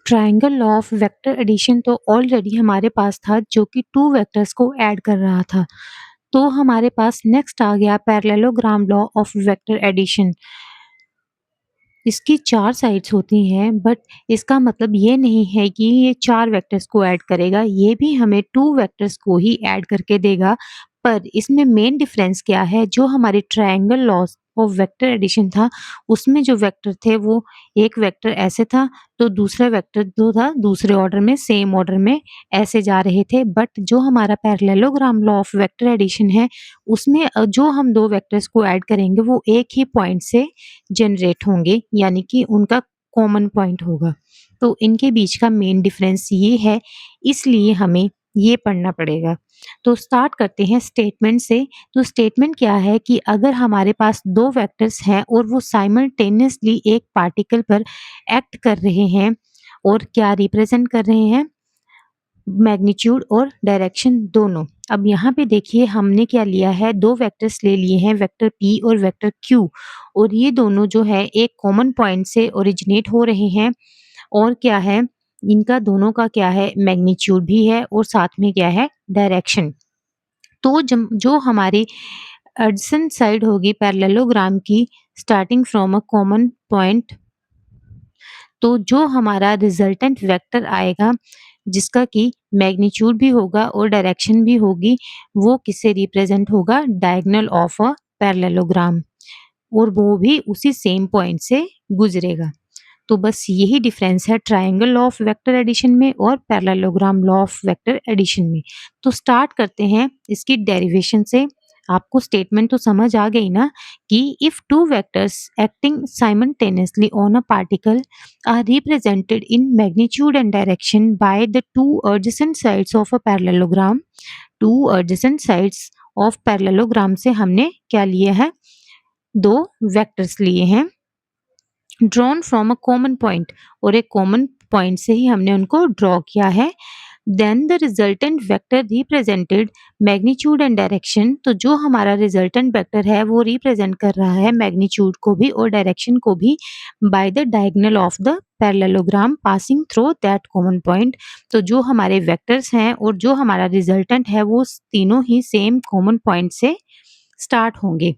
Triangle law of vector addition तो already हमारे पास था जो कि 2 वेक्टर्स को ऐड कर रहा था। तो हमारे पास नेक्स्ट आ गया parallelogram law of vector addition. इसकी 4 साइड्स होती हैं बट इसका मतलब ये नहीं है कि ये 4 वेक्टर्स को ऐड करेगा, ये भी हमें 2 वेक्टर्स को ही ऐड करके देगा। पर इसमें मेन डिफरेंस क्या है, जो हमारी triangle laws of vector addition था, उसमें जो वेक्टर थे वो एक वेक्टर ऐसे था, तो दूसरा वेक्टर जो था दूसरे ऑर्डर में सेम ऑर्डर में ऐसे जा रहे थे। बट जो हमारा parallelogram law of vector addition है, उसमें जो हम 2 वेक्टर्स को ऐड करेंगे वो एक ही पॉइंट से जनरेट होंगे, यानी कि उनका कॉमन पॉइंट होगा। तो इनके बीच का मेन डिफरेंस ये है, इसलिए हमें ये पढ़ना पड़ेगा। तो स्टार्ट करते हैं स्टेटमेंट से। तो स्टेटमेंट क्या है कि अगर हमारे पास 2 वेक्टर्स हैं और वो साइमल्टेनियसली एक पार्टिकल पर एक्ट कर रहे हैं और क्या रिप्रेजेंट कर रहे हैं, मैग्नीट्यूड और डायरेक्शन दोनों। अब यहाँ पे देखिए हमने क्या लिया है, 2 वेक्टर्स ले लिए हैं, वेक्टर p और वेक्टर q, और ये दोनों जो है एक कॉमन पॉइंट से ओरिजिनेट हो रहे हैं। और क्या है, इनका दोनों का क्या है, मैग्नीट्यूड भी है और साथ में क्या है, डायरेक्शन। तो जो हमारी एडजेसेंट साइड होगी पैरेललोग्राम की, starting from a common point, तो जो हमारा रिजल्टेंट वेक्टर आएगा जिसका कि मैग्नीट्यूड भी होगा और डायरेक्शन भी होगी, वो किससे रिप्रेजेंट होगा, डायगोनल ऑफ अ पैरेललोग्राम, और वो भी उसी सेम पॉइंट से गुजरेगा। तो बस यही डिफरेंस है triangle law of vector addition में और parallelogram law of vector addition में। तो स्टार्ट करते हैं इसकी डेरिवेशन से। आपको स्टेटमेंट तो समझ आ गई ना कि if two vectors acting simultaneously on a particle are represented in magnitude and direction by the two adjacent sides of a parallelogram, two adjacent sides of parallelogram से हमने क्या लिए हैं, 2 वेक्टर्स लिए हैं, drawn from a common point, और एक common point से ही हमने उनको ड्रॉ किया है। Then the resultant vector represented magnitude and direction, तो जो हमारा रिजल्टेंट वेक्टर है वो रिप्रेजेंट कर रहा है मैग्नीट्यूड को भी और डायरेक्शन को भी by the diagonal of the parallelogram passing through that common point. तो जो हमारे वेक्टर्स हैं और जो हमारा रिजल्टेंट है वो तीनों ही सेम कॉमन पॉइंट से स्टार्ट होंगे,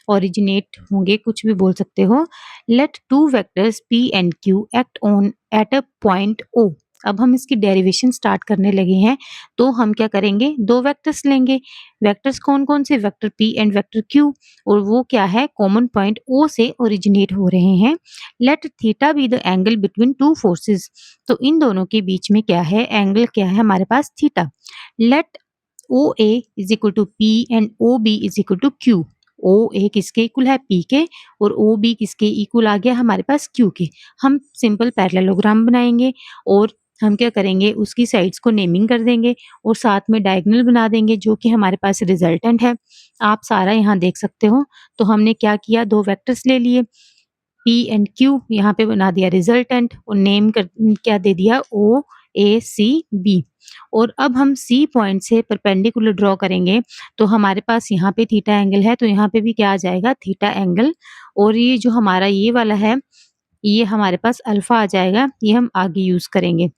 ओरिजिनेट होंगे, कुछ भी बोल सकते हो। Let two vectors p and q act on at a point o। अब हम इसकी डेरिवेशन स्टार्ट करने लगे हैं, तो हम क्या करेंगे, 2 वेक्टर्स लेंगे। वेक्टर्स कौन कौन से, vector p and vector q, और वो क्या है, कॉमन पॉइंट o से ओरिजिनेट हो रहे हैं। Let theta be the angle between two forces, तो इन दोनों के बीच में क्या है, एंगल क्या है हमारे पास, theta. Let O A is equal to P and O B is equal to Q. O A किसके इक्वल है, पी के, और ओ बी किसके इक्वल आ गया हमारे पास, क्यू के। हम सिंपल पैरेललोग्राम बनाएंगे और हम क्या करेंगे, उसकी साइड्स को नेमिंग कर देंगे और साथ में डायगोनल बना देंगे जो कि हमारे पास रिजल्टेंट है। आप सारा यहाँ देख सकते हो। तो हमने क्या किया, 2 वेक्टर्स ले लिए, पी एंड क्यू, यहाँ पे बना दिया रिजल्टेंट और नेम कर क्या दे दिया, ओ ए सी बी। और अब हम सी पॉइंट से परपेंडिकुलर ड्रॉ करेंगे, तो हमारे पास यहाँ पे थीटा एंगल है, तो यहाँ पे भी क्या आ जाएगा, थीटा एंगल। और ये जो हमारा ये वाला है, ये हमारे पास अल्फा आ जाएगा, ये हम आगे यूज करेंगे।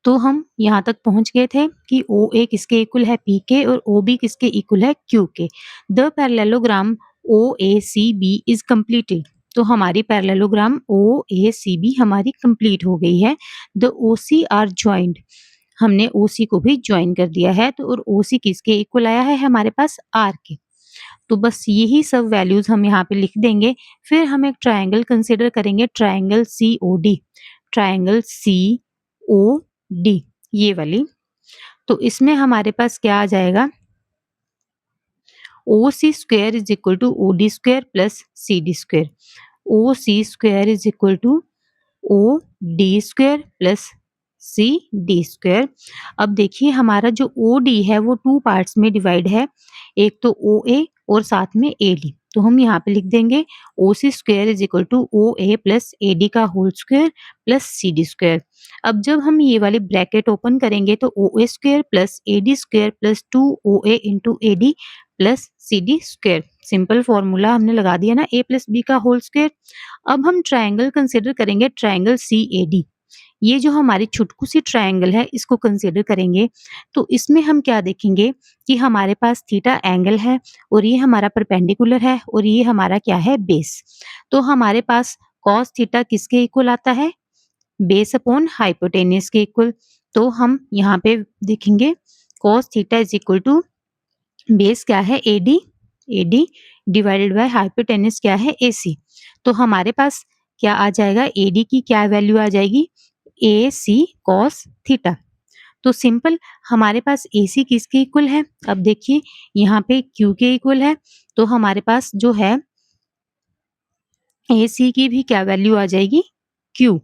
तो हम यहाँ तक पहुंच गए थे कि ओ ए किसके इक्वल है, पी के, और ओ बी किसके इक्वल है, क्यू के। The parallelogram O A C B is completed, तो हमारी parallelogram O A C B हमारी कंप्लीट हो गई है। The O C are joint, हमने ओ सी को भी ज्वाइन कर दिया है, तो और ओ सी किसके इक्वल आया है हमारे पास, आर के। तो बस यही सब वैल्यूज हम यहाँ पे लिख देंगे। फिर हम एक ट्रायंगल कंसिडर करेंगे, triangle C O D, triangle C O D, ये वाली। तो इसमें हमारे पास क्या आ जाएगा, O C square is equal to O D square plus C D square. O C square is equal to O D square plus C D square. अब देखिए हमारा जो ओ डी है वो 2 पार्ट्स में डिवाइड है, एक तो ओ ए और साथ में ए डी। तो हम यहाँ पे लिख देंगे O C square is equal to O A plus A D का whole square plus C D square. अब जब हम ये वाली ब्रैकेट ओपन करेंगे तो O A square plus A D square plus 2 O A into A D plus C D square. Simple formula हमने लगा दिया ना, ए प्लस बी का होल स्क्वेयर। अब हम ट्रायंगल कंसिडर करेंगे, ट्रायंगल सी ए डी। ये जो हमारी छुटकू सी ट्रायंगल है इसको कंसीडर करेंगे तो इसमें हम क्या देखेंगे कि हमारे पास थीटा एंगल है और ये हमारा परपेंडिकुलर है और ये हमारा क्या है बेस। तो हमारे पास कॉस थीटा किसके इक्वल आता है? बेस अपॉन हाइपोटेन्यूज के इक्वल। तो हम यहाँ पे देखेंगे cos theta is equal to base क्या है AD, AD divided by hypotenuse क्या है एसी। तो हमारे पास क्या आ जाएगा? एडी की क्या वैल्यू आ जाएगी? ए सी कॉस थीटा। तो सिंपल हमारे पास ए सी किसके इक्वल है? अब देखिए यहाँ पे क्यू के इक्वल है तो हमारे पास जो है ए सी की भी क्या वैल्यू आ जाएगी? क्यू।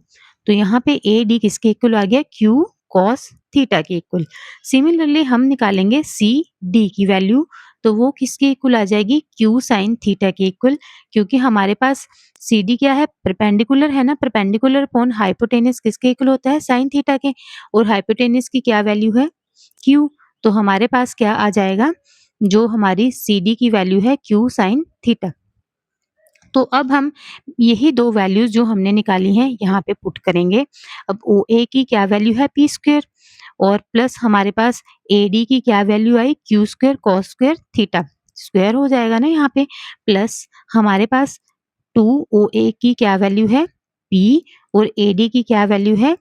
तो यहाँ पे ए डी किसके इक्वल आ गया? क्यू कॉस थीटा के इक्वल। सिमिलरली हम निकालेंगे सी डी की वैल्यू तो वो किसके इक्वल आ जाएगी? क्यू साइन थीटा के इक्वल, क्योंकि हमारे पास सी डी क्या है? परपेंडिकुलर है ना, परपेंडिकुलर अपॉन हाइपोटेन्यूज किसके इक्वल होता है? साइन थीटा के। और हाइपोटेन्यूज की क्या वैल्यू है? क्यू। तो हमारे पास क्या आ जाएगा? जो हमारी सी डी की वैल्यू है क्यू साइन थीटा। तो अब हम यही दो वैल्यूज जो हमने निकाली हैं यहाँ पे पुट करेंगे। अब ओ ए की क्या वैल्यू है? पी स्क्वेयर और प्लस हमारे पास ए डी की क्या वैल्यू आई? Q square cos square theta. Square हो जाएगा ना यहाँ पे, प्लस हमारे पास टू ओ ए की क्या वैल्यू है? पी और ए डी की क्या वैल्यू है?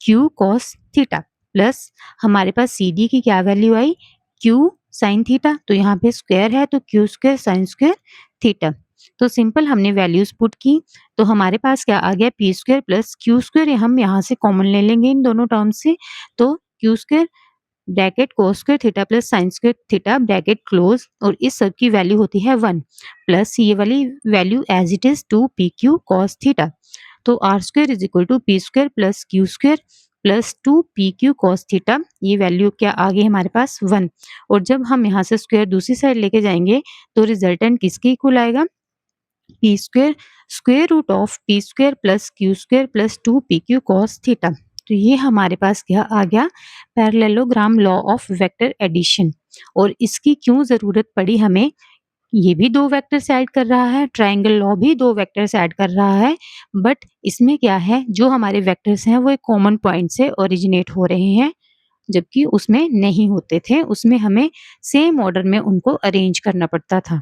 क्यू कॉस थीटा, प्लस हमारे पास सी डी की क्या वैल्यू आई? Q sine theta. तो यहाँ पे स्क्वायर है तो Q square sine square theta. तो सिंपल हमने वैल्यूज पुट की तो हमारे पास क्या आ गया? P square plus Q square. हम यहाँ से कॉमन ले लेंगे इन दोनों टर्म से। तो Q square bracket cos square theta plus sign square theta bracket close और इस सब की वैल्यू होती है 1 प्लस ये वाली value as it is 2 P Q cos theta. तो R square is equal to P square plus Q square plus 2 P Q cos theta. ये वैल्यू क्या आ गई हमारे पास? 1। और जब हम यहाँ से स्क्वायर दूसरी साइड लेके जाएंगे तो रिजल्टेंट किसके इक्वल आएगा? P square square root of P square plus Q square plus 2 P Q cos theta. तो ये हमारे पास क्या आ गया? Parallelogram law of vector addition. और इसकी क्यों जरूरत पड़ी हमें? ये भी दो वेक्टर्स ऐड कर रहा है, ट्रायंगल लॉ भी दो वेक्टर्स ऐड कर रहा है, बट इसमें क्या है, जो हमारे वेक्टर्स हैं वो एक कॉमन पॉइंट से ओरिजिनेट हो रहे हैं, जबकि उसमें नहीं होते थे, उसमें हमें सेम ऑर्डर में उनको अरेंज करना पड़ता था।